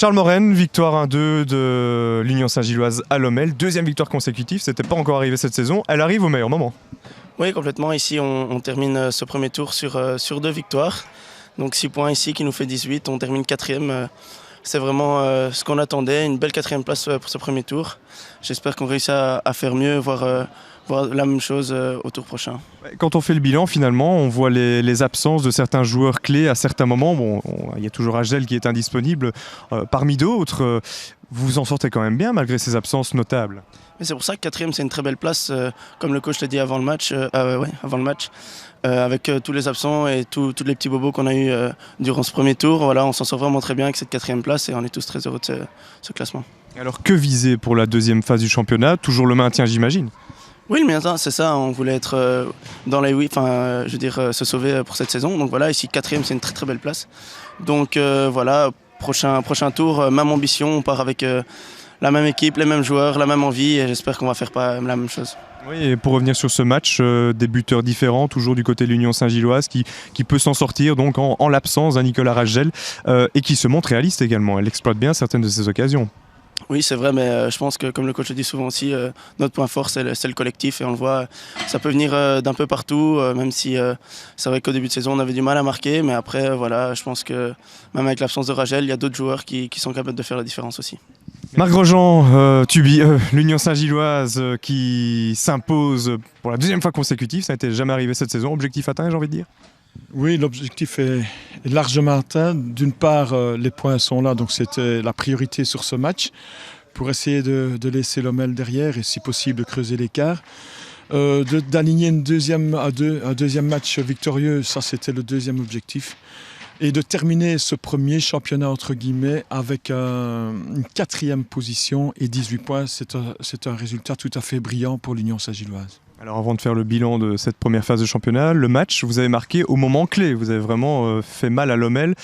Charles Moren, victoire 1-2 de l'Union Saint-Gilloise à Lommel. Deuxième victoire consécutive, c'était pas encore arrivé cette saison. Elle arrive au meilleur moment. Oui, complètement. Ici, on termine ce premier tour sur 2 victoires. Donc 6 points ici qui nous fait 18. On termine 4e. C'est vraiment ce qu'on attendait. Une belle 4e place pour ce premier tour. J'espère qu'on réussit à faire mieux, voir la même chose au tour prochain. Quand on fait le bilan, finalement, on voit les absences de certains joueurs clés à certains moments. Bon, il y a toujours Agel qui est indisponible parmi d'autres. Vous vous en sortez quand même bien malgré ces absences notables. Mais c'est pour ça que 4e, c'est une très belle place, comme le coach l'a dit avant le match, avec tous les absents et tous les petits bobos qu'on a eu durant ce premier tour. Voilà, on s'en sort vraiment très bien avec cette 4e place et on est tous très heureux de ce classement. Alors que viser pour la deuxième phase du championnat? Toujours le maintien, j'imagine. Oui, mais c'est ça, on voulait être dans les se sauver pour cette saison. Donc voilà, ici 4e, c'est une très très belle place. Donc voilà, prochain tour, même ambition, on part avec la même équipe, les mêmes joueurs, la même envie et j'espère qu'on va faire pas la même chose. Oui, et pour revenir sur ce match, des buteurs différents, toujours du côté de l'Union Saint-Gilloise qui peut s'en sortir donc en l'absence d'un Nicolas Ragel et qui se montre réaliste également. Elle exploite bien certaines de ses occasions. Oui, c'est vrai, mais je pense que, comme le coach le dit souvent aussi, notre point fort, c'est le collectif. Et on le voit, ça peut venir d'un peu partout, même si c'est vrai qu'au début de saison, on avait du mal à marquer. Mais après, voilà, je pense que même avec l'absence de Ragel, il y a d'autres joueurs qui sont capables de faire la différence aussi. Marc Grosjean, l'Union Saint-Gilloise qui s'impose pour la deuxième fois consécutive. Ça n'était jamais arrivé cette saison. Objectif atteint, j'ai envie de dire. Oui, l'objectif est largement atteint. D'une part, les points sont là, donc c'était la priorité sur ce match pour essayer de laisser Lommel derrière et si possible de creuser l'écart. D'aligner un deuxième match victorieux, ça c'était le deuxième objectif. Et de terminer ce premier championnat entre guillemets avec une 4e position et 18 points, c'est un résultat tout à fait brillant pour l'Union Saint-Gilloise. Alors avant de faire le bilan de cette première phase de championnat, le match, vous avez marqué au moment clé. Vous avez vraiment fait mal à Lommel,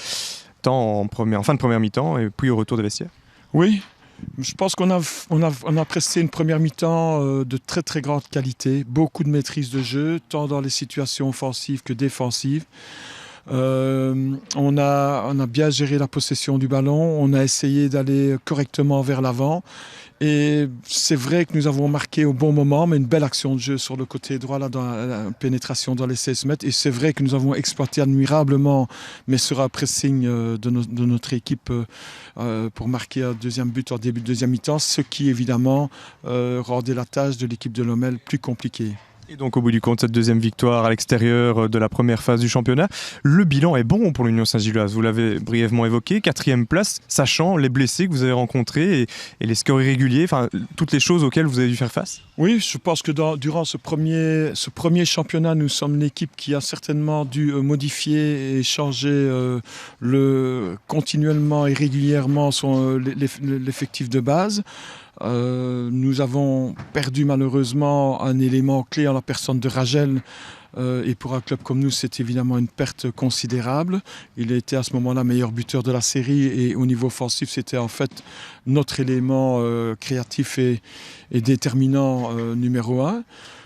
tant en fin de première mi-temps et puis au retour des vestiaires. Oui, je pense qu'on a pressé une première mi-temps de très très grande qualité, beaucoup de maîtrise de jeu, tant dans les situations offensives que défensives. On a bien géré la possession du ballon, on a essayé d'aller correctement vers l'avant et c'est vrai que nous avons marqué au bon moment, mais une belle action de jeu sur le côté droit, là, dans la pénétration dans les 16 mètres, et c'est vrai que nous avons exploité admirablement, mais sur un pressing de notre équipe pour marquer un deuxième but en début de deuxième mi-temps, ce qui évidemment rendait la tâche de l'équipe de Lommel plus compliquée. Et donc au bout du compte, cette deuxième victoire à l'extérieur de la première phase du championnat, le bilan est bon pour l'Union Saint-Gilloise. Vous l'avez brièvement évoqué, 4e place, sachant les blessés que vous avez rencontrés et les scores irréguliers, enfin toutes les choses auxquelles vous avez dû faire face. Oui, je pense que durant ce premier championnat, nous sommes une équipe qui a certainement dû modifier et changer continuellement et régulièrement l'effectif de base. Nous avons perdu malheureusement un élément clé en la personne de Ragel et pour un club comme nous c'est évidemment une perte considérable. Il a été à ce moment-là meilleur buteur de la série et au niveau offensif c'était en fait notre élément créatif et déterminant numéro 1.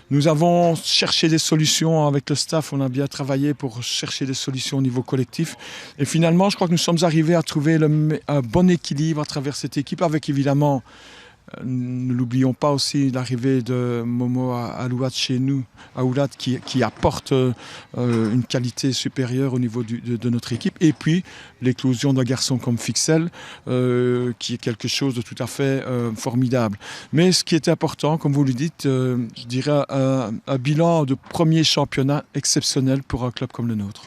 Nous avons cherché des solutions avec le staff, on a bien travaillé pour chercher des solutions au niveau collectif. Et finalement, je crois que nous sommes arrivés à trouver un bon équilibre à travers cette équipe, avec évidemment, ne l'oublions pas aussi, l'arrivée de Momo Alouat chez nous, Aoulat qui apporte une qualité supérieure au niveau de notre équipe. Et puis, l'éclosion d'un garçon comme Fixel, qui est quelque chose de tout à fait formidable. Mais ce qui est important, comme vous le dites, je dirais un bilan de premier championnat exceptionnel pour un club comme le nôtre.